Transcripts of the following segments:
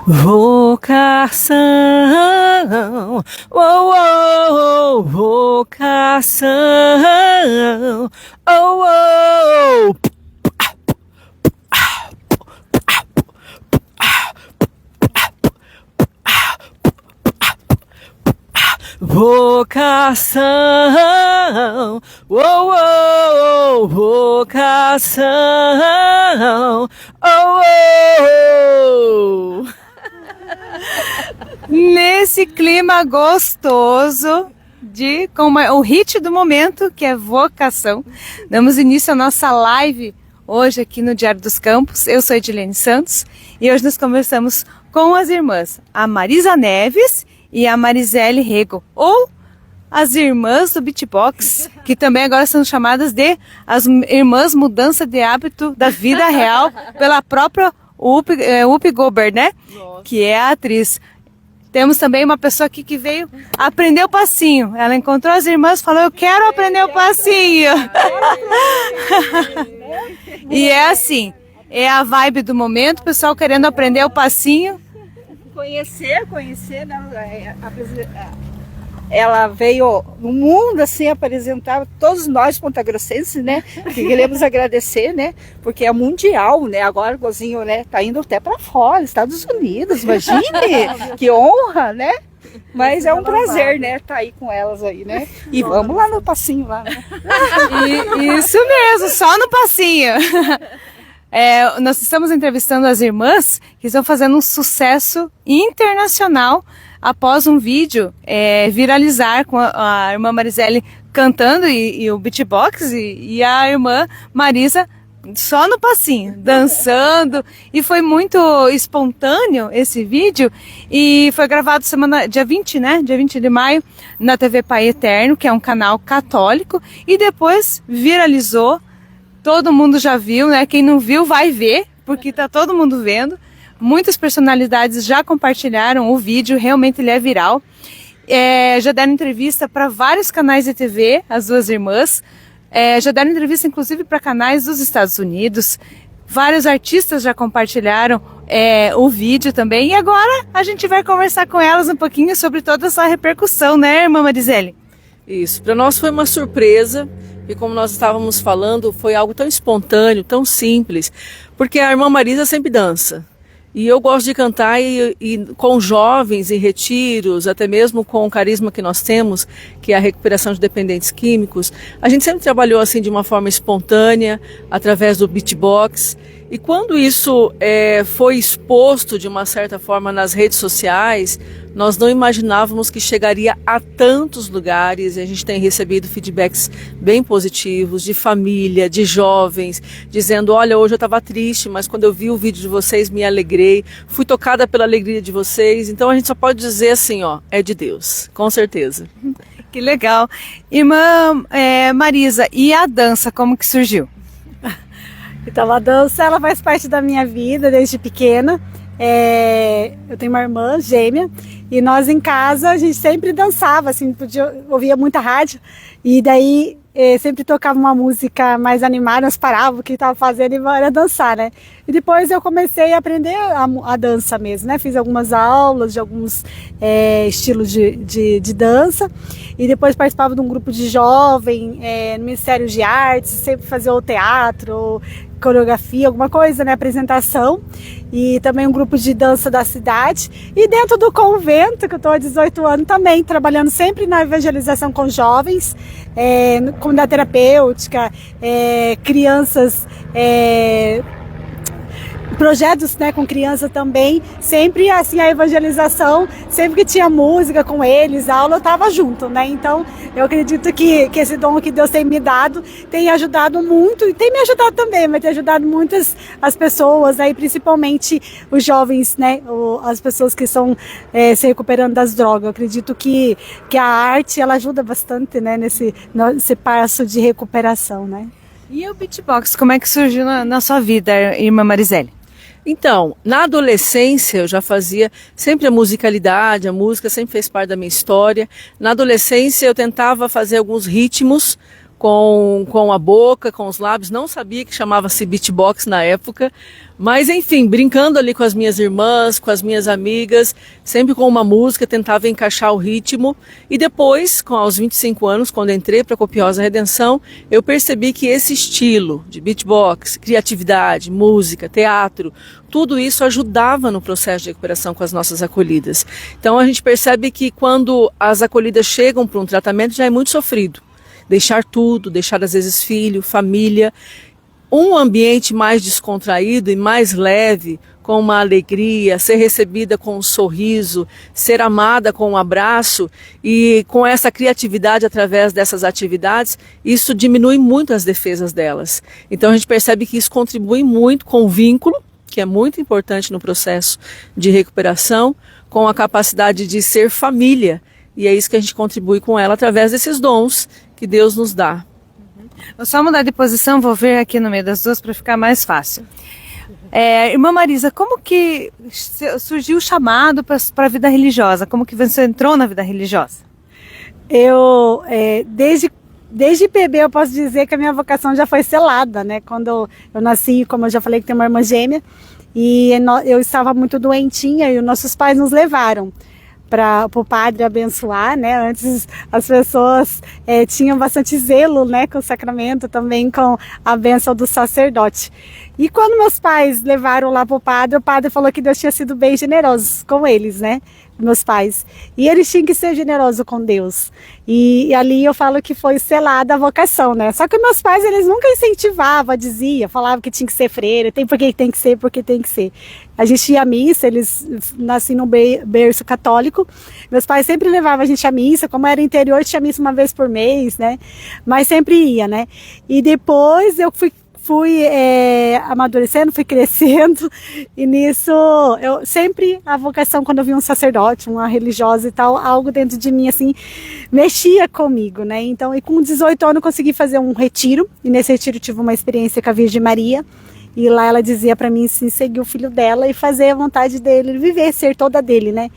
Vocação, oh, oh, vocação, oh, oh. Vocação, oh, oh, vocação, oh, oh. Nesse clima gostoso com o hit do momento, que é vocação, damos início à nossa live hoje aqui no Diário dos Campos. Eu sou Edilene Santos e hoje nós conversamos com as irmãs, a Marisa Neves e a Marisele Rego, ou as irmãs do beatbox, que também agora são chamadas de as irmãs mudança de hábito da vida real, pela própria Whoopi Goldberg, né? Nossa. Que é a atriz. Temos também uma pessoa aqui que veio aprender o passinho. Ela encontrou as irmãs e falou, eu quero aprender o passinho. E é assim, é a vibe do momento, o pessoal querendo aprender o passinho. Conhecer, né? Ela veio no mundo assim apresentar todos nós pontagrossenses, né? Que queremos agradecer, né? Porque é mundial, né? Agora o Gozinho, né? Tá indo até para fora, Estados Unidos, imagine, que honra, né? Mas é um prazer, né? Tá aí com elas aí, né? E vamos lá no passinho lá, né? Isso mesmo, só no passinho. Nós estamos entrevistando as irmãs que estão fazendo um sucesso internacional após um vídeo viralizar com a irmã Marisele cantando e o beatbox e a irmã Marisa só no passinho, dançando, e foi muito espontâneo esse vídeo e foi gravado dia 20, né? Dia 20 de maio na TV Pai Eterno, que é um canal católico, e depois viralizou. Todo mundo já viu, né? Quem não viu vai ver, porque tá todo mundo vendo. Muitas personalidades já compartilharam o vídeo, realmente ele é viral. Já deram entrevista para vários canais de TV, as duas irmãs. Já deram entrevista, inclusive, para canais dos Estados Unidos. Vários artistas já compartilharam o vídeo também. E agora a gente vai conversar com elas um pouquinho sobre toda essa repercussão, né, irmã Marisele? Isso, para nós foi uma surpresa. E como nós estávamos falando, foi algo tão espontâneo, tão simples, porque a irmã Marisa sempre dança. E eu gosto de cantar e com jovens em retiros, até mesmo com o carisma que nós temos, que é a recuperação de dependentes químicos. A gente sempre trabalhou assim de uma forma espontânea, através do beatbox. E quando isso foi exposto de uma certa forma nas redes sociais, nós não imaginávamos que chegaria a tantos lugares. E a gente tem recebido feedbacks bem positivos de família, de jovens, dizendo, olha, hoje eu estava triste, mas quando eu vi o vídeo de vocês me alegrei, fui tocada pela alegria de vocês. Então a gente só pode dizer assim, ó, é de Deus, com certeza. Que legal. Irmã Marisa, e a dança, como que surgiu? Então a dança, ela faz parte da minha vida desde pequena. Eu tenho uma irmã gêmea e nós em casa a gente sempre dançava, assim, ouvia muita rádio e daí sempre tocava uma música mais animada, nós parávamos o que estava fazendo e era dançar, né? E depois eu comecei a aprender a dança mesmo, né? Fiz algumas aulas de alguns estilos de dança e depois participava de um grupo de jovem no Ministério de Artes, sempre fazia o teatro, coreografia, alguma coisa, né? Apresentação, e também um grupo de dança da cidade, e dentro do convento, que eu estou há 18 anos também, trabalhando sempre na evangelização com jovens, comunidade terapêutica, crianças, projetos, né, com criança também, sempre assim a evangelização, sempre que tinha música com eles, aula, eu estava junto, né? Então eu acredito que esse dom que Deus tem me dado tem ajudado muito, e tem me ajudado também, mas tem ajudado muitas as pessoas, aí, principalmente os jovens, né, as pessoas que estão se recuperando das drogas. Eu acredito que a arte, ela ajuda bastante, né, nesse passo de recuperação, né? E o beatbox, como é que surgiu na sua vida, irmã Marisele? Então, na adolescência eu já fazia sempre a musicalidade, a música sempre fez parte da minha história. Na adolescência eu tentava fazer alguns ritmos com a boca, com os lábios. Não sabia que chamava-se beatbox na época. Mas, enfim, brincando ali com as minhas irmãs, com as minhas amigas, sempre com uma música, tentava encaixar o ritmo. E depois, aos 25 anos, quando entrei para a Copiosa Redenção, eu percebi que esse estilo de beatbox, criatividade, música, teatro, tudo isso ajudava no processo de recuperação com as nossas acolhidas. Então, a gente percebe que quando as acolhidas chegam para um tratamento, já é muito sofrido. Deixar tudo, deixar às vezes filho, família. Um ambiente mais descontraído e mais leve, com uma alegria, ser recebida com um sorriso, ser amada com um abraço e com essa criatividade através dessas atividades, isso diminui muito as defesas delas. Então a gente percebe que isso contribui muito com o vínculo, que é muito importante no processo de recuperação, com a capacidade de ser família. E é isso que a gente contribui com ela através desses dons que Deus nos dá. Vou só mudar de posição, vou ver aqui no meio das duas para ficar mais fácil. Irmã Marisa, como que surgiu o chamado para a vida religiosa? Como que você entrou na vida religiosa? Eu, desde bebê, eu posso dizer que a minha vocação já foi selada, né? Quando eu nasci, como eu já falei, que tenho uma irmã gêmea, e eu estava muito doentinha e os nossos pais nos levaram para o padre abençoar, né? Antes as pessoas tinham bastante zelo, né, com o sacramento, também com a bênção do sacerdote. E quando meus pais levaram lá para o padre falou que Deus tinha sido bem generoso com eles, né? Meus pais. E eles tinham que ser generosos com Deus. E ali eu falo que foi selada a vocação, né? Só que meus pais, eles nunca incentivavam, falavam que tinha que ser freira, porque tem que ser. A gente ia à missa, eles nasciam num berço católico. Meus pais sempre levavam a gente à missa, como era interior, tinha missa uma vez por mês, né? Mas sempre ia, né? E depois eu fui amadurecendo, fui crescendo, e nisso eu sempre, a vocação, quando eu vi um sacerdote, uma religiosa e tal, algo dentro de mim assim mexia comigo, né? Então, e com 18 anos eu consegui fazer um retiro, e nesse retiro tive uma experiência com a Virgem Maria, e lá ela dizia para mim assim, seguir o filho dela e fazer a vontade dele, viver, ser toda dele, né?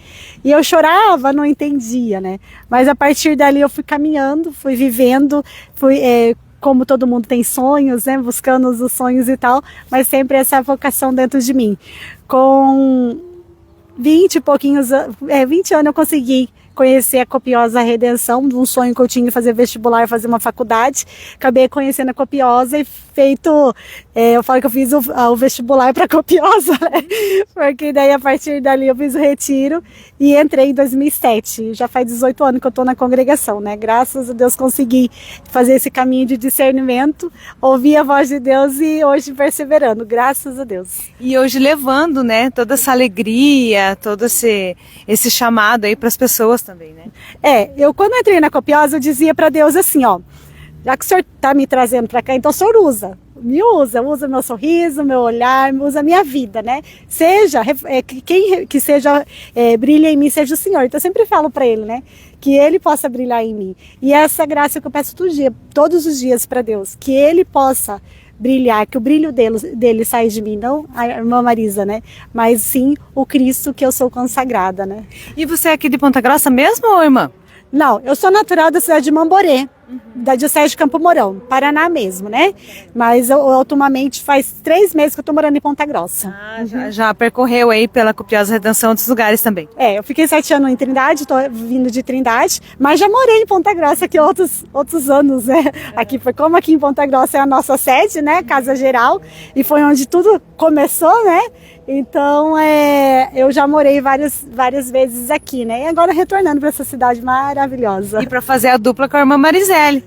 E eu chorava, não entendia, né? Mas a partir dali eu fui caminhando, fui vivendo, como todo mundo tem sonhos, né, buscando os sonhos e tal, mas sempre essa vocação dentro de mim. Com 20 anos eu consegui conhecer a Copiosa Redenção, um sonho que eu tinha de fazer vestibular, fazer uma faculdade. Acabei conhecendo a Copiosa e eu falo que eu fiz o vestibular para Copiosa, né? Porque daí a partir dali eu fiz o retiro e entrei em 2007. Já faz 18 anos que eu estou na congregação, né? Graças a Deus consegui fazer esse caminho de discernimento, ouvir a voz de Deus e hoje perseverando, graças a Deus. E hoje levando, né, toda essa alegria, todo esse chamado aí para as pessoas também, né? Eu quando entrei na Copiosa eu dizia para Deus assim, ó, já que o senhor está me trazendo para cá, então o senhor usa meu sorriso, meu olhar, usa a minha vida, né? Brilha em mim, seja o Senhor. Então eu sempre falo para ele, né? Que ele possa brilhar em mim. E essa graça que eu peço todos os dias para Deus, que ele possa brilhar, que o brilho dele saia de mim, não a irmã Marisa, né? Mas sim o Cristo que eu sou consagrada, né? E você é aqui de Ponta Grossa mesmo, ou irmã? Não, eu sou natural da cidade de Mamborê, da diocese de Campo Mourão, Paraná mesmo, né? Mas eu ultimamente faz 3 meses que eu tô morando em Ponta Grossa. Já percorreu aí pela Copiosa Redenção outros lugares também? Eu fiquei 7 anos em Trindade, tô vindo de Trindade, mas já morei em Ponta Grossa aqui outros anos, né? Como aqui em Ponta Grossa é a nossa sede, né? Casa Geral, e foi onde tudo começou, né? Então, eu já morei várias vezes aqui, né? E agora retornando para essa cidade maravilhosa. E para fazer a dupla com a irmã Marisele.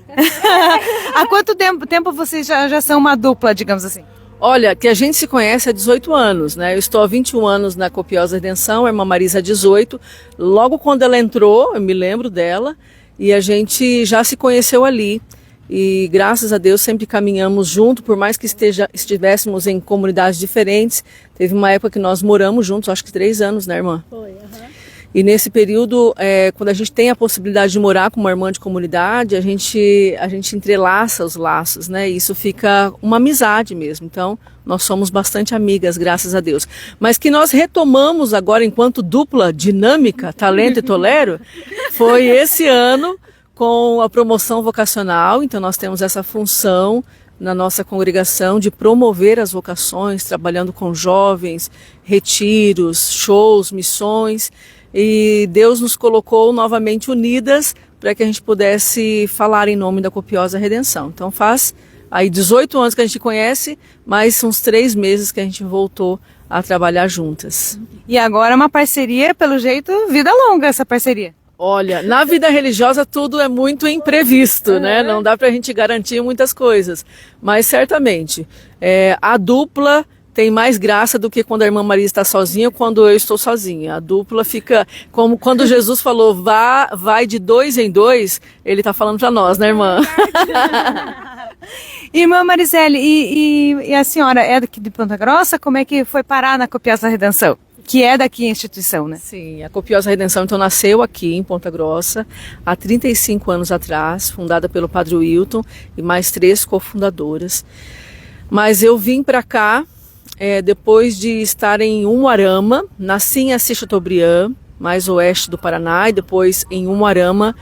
Há quanto tempo vocês já são uma dupla, digamos assim? Olha, que a gente se conhece há 18 anos, né? Eu estou há 21 anos na Copiosa Redenção, a irmã Marisa há 18. Logo quando ela entrou, eu me lembro dela, e a gente já se conheceu ali. E graças a Deus sempre caminhamos junto, por mais que estivéssemos em comunidades diferentes. Teve uma época que nós moramos juntos, acho que 3 anos, né, irmã? Foi, E nesse período, quando a gente tem a possibilidade de morar com uma irmã de comunidade, a gente entrelaça os laços, né? E isso fica uma amizade mesmo. Então, nós somos bastante amigas, graças a Deus. Mas que nós retomamos agora enquanto dupla dinâmica, Talento e Tolero, foi esse ano, com a promoção vocacional, então nós temos essa função na nossa congregação de promover as vocações, trabalhando com jovens, retiros, shows, missões, e Deus nos colocou novamente unidas para que a gente pudesse falar em nome da Copiosa Redenção. Então faz aí 18 anos que a gente conhece, mais uns 3 meses que a gente voltou a trabalhar juntas. E agora é uma parceria, pelo jeito, vida longa essa parceria. Olha, na vida religiosa tudo é muito imprevisto, né? Não dá pra gente garantir muitas coisas. Mas certamente, a dupla tem mais graça do que quando a irmã Maria está sozinha ou quando eu estou sozinha. A dupla fica, como quando Jesus falou, vai de 2 em 2, ele está falando para nós, né, irmã? Irmã Marisele, e a senhora é daqui de Ponta Grossa? Como é que foi parar na Copiosa Redenção? Que é daqui a instituição, né? Sim, a Copiosa Redenção então nasceu aqui em Ponta Grossa há 35 anos atrás, fundada pelo Padre Wilton e mais 3 cofundadoras. Mas eu vim para cá depois de estar em Umuarama, nasci em Assis Chateaubriand, mais oeste do Paraná, e depois em Umuarama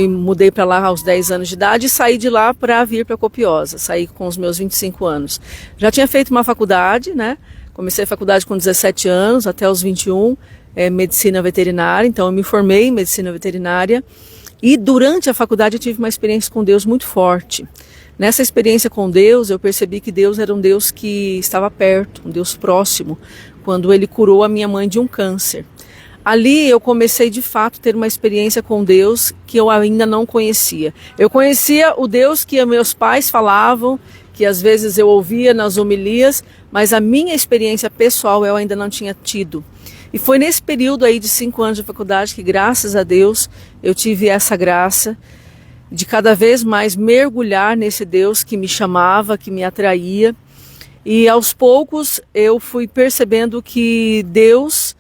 mudei para lá aos 10 anos de idade e saí de lá para vir para Copiosa, saí com os meus 25 anos. Já tinha feito uma faculdade, né? Comecei a faculdade com 17 anos, até os 21, medicina veterinária, então eu me formei em medicina veterinária e durante a faculdade eu tive uma experiência com Deus muito forte. Nessa experiência com Deus, eu percebi que Deus era um Deus que estava perto, um Deus próximo, quando Ele curou a minha mãe de um câncer. Ali eu comecei de fato a ter uma experiência com Deus que eu ainda não conhecia. Eu conhecia o Deus que meus pais falavam, que às vezes eu ouvia nas homilias, mas a minha experiência pessoal eu ainda não tinha tido. E foi nesse período aí de 5 anos de faculdade que, graças a Deus, eu tive essa graça de cada vez mais mergulhar nesse Deus que me chamava, que me atraía. E aos poucos eu fui percebendo que Deus,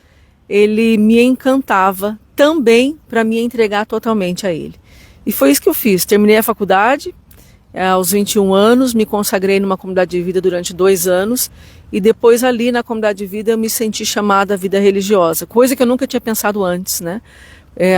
Ele me encantava também para me entregar totalmente a Ele. E foi isso que eu fiz. Terminei a faculdade, aos 21 anos, me consagrei numa comunidade de vida durante 2 anos e depois ali na comunidade de vida eu me senti chamada à vida religiosa, coisa que eu nunca tinha pensado antes, né?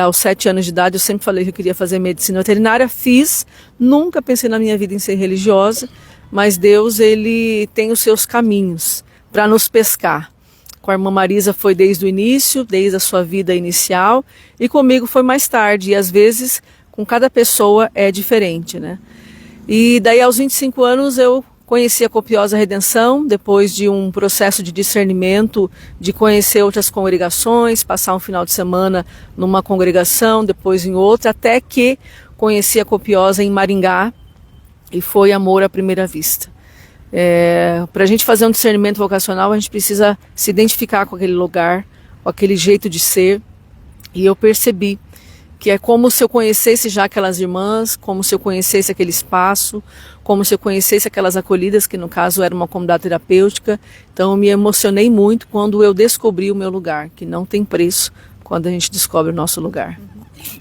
Aos 7 anos de idade eu sempre falei que eu queria fazer medicina veterinária, fiz, nunca pensei na minha vida em ser religiosa, mas Deus, Ele tem os seus caminhos para nos pescar. Com a irmã Marisa foi desde o início, desde a sua vida inicial, e comigo foi mais tarde, e às vezes com cada pessoa é diferente, né? E daí aos 25 anos eu conheci a Copiosa Redenção, depois de um processo de discernimento, de conhecer outras congregações, passar um final de semana numa congregação, depois em outra, até que conheci a Copiosa em Maringá e foi amor à primeira vista. Para a gente fazer um discernimento vocacional, a gente precisa se identificar com aquele lugar, com aquele jeito de ser, e eu percebi que é como se eu conhecesse já aquelas irmãs, como se eu conhecesse aquele espaço, como se eu conhecesse aquelas acolhidas, que no caso era uma comunidade terapêutica. Então eu me emocionei muito quando eu descobri o meu lugar, que não tem preço quando a gente descobre o nosso lugar.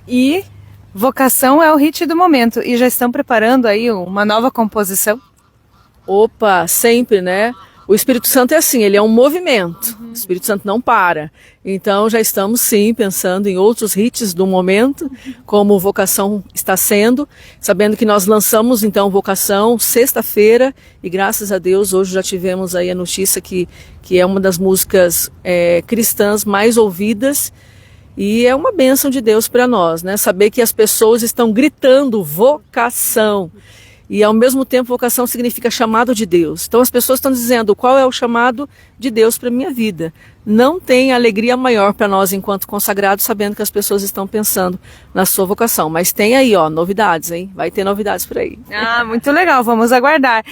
E vocação é o hit do momento, e já estão preparando aí uma nova composição? Opa, sempre, né? O Espírito Santo é assim, ele é um movimento, o Espírito Santo não para. Então já estamos sim pensando em outros hits do momento, como Vocação está sendo, sabendo que nós lançamos então Vocação sexta-feira e graças a Deus hoje já tivemos aí a notícia que é uma das músicas cristãs mais ouvidas e é uma bênção de Deus para nós, né? Saber que as pessoas estão gritando vocação. E ao mesmo tempo vocação significa chamado de Deus. Então as pessoas estão dizendo qual é o chamado de Deus para a minha vida. Não tem alegria maior para nós enquanto consagrados, sabendo que as pessoas estão pensando na sua vocação. Mas tem aí, novidades, hein? Vai ter novidades por aí. Ah, muito legal, vamos aguardar.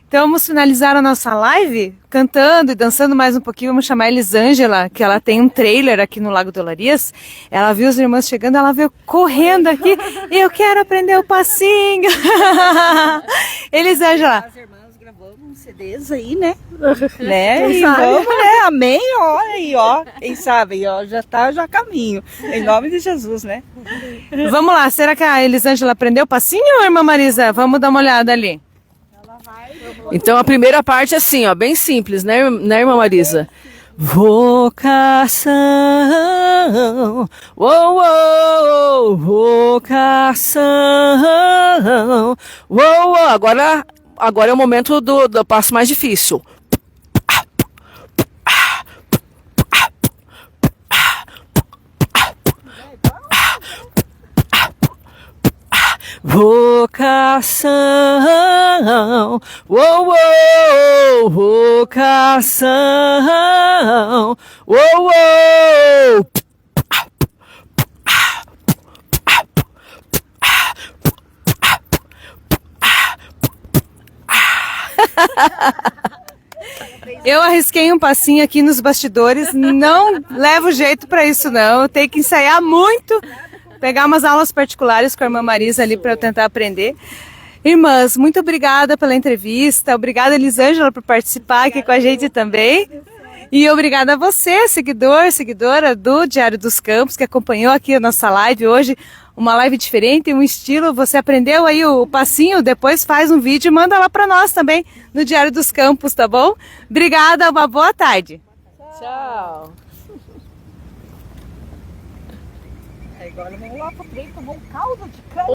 Então vamos finalizar a nossa live cantando e dançando mais um pouquinho. Vamos chamar a Elisângela, que ela tem um trailer aqui no Lago do Olarias. Ela viu os irmãos chegando, ela veio correndo aqui. Eu quero aprender o passinho. Elisângela. As irmãs gravamos CDs aí, né? E vamos, né? Amém, olha aí, Quem sabe, já tá caminho. Em nome de Jesus, né? Vamos lá, será que a Elisângela aprendeu o passinho, irmã Marisa? Vamos dar uma olhada ali. Então a primeira parte é assim, bem simples, né, irmã Marisa? Vocação, oh, oh, vocação, oh, oh. Agora é o momento do passo mais difícil. Vocação, oh, oh, vocação, oh, oh. Eu arrisquei um passinho aqui nos bastidores, não levo jeito para isso não, eu tenho que ensaiar muito, pegar umas aulas particulares com a irmã Marisa ali para eu tentar aprender. Irmãs, muito obrigada pela entrevista, obrigada Elisângela por participar aqui com a gente também. E obrigada a você, seguidora do Diário dos Campos, que acompanhou aqui a nossa live hoje, uma live diferente, um estilo. Você aprendeu aí o passinho, depois faz um vídeo e manda lá para nós também no Diário dos Campos, tá bom? Obrigada, uma boa tarde. Tchau. Agora vamos lá para frente tomar um caldo de cana.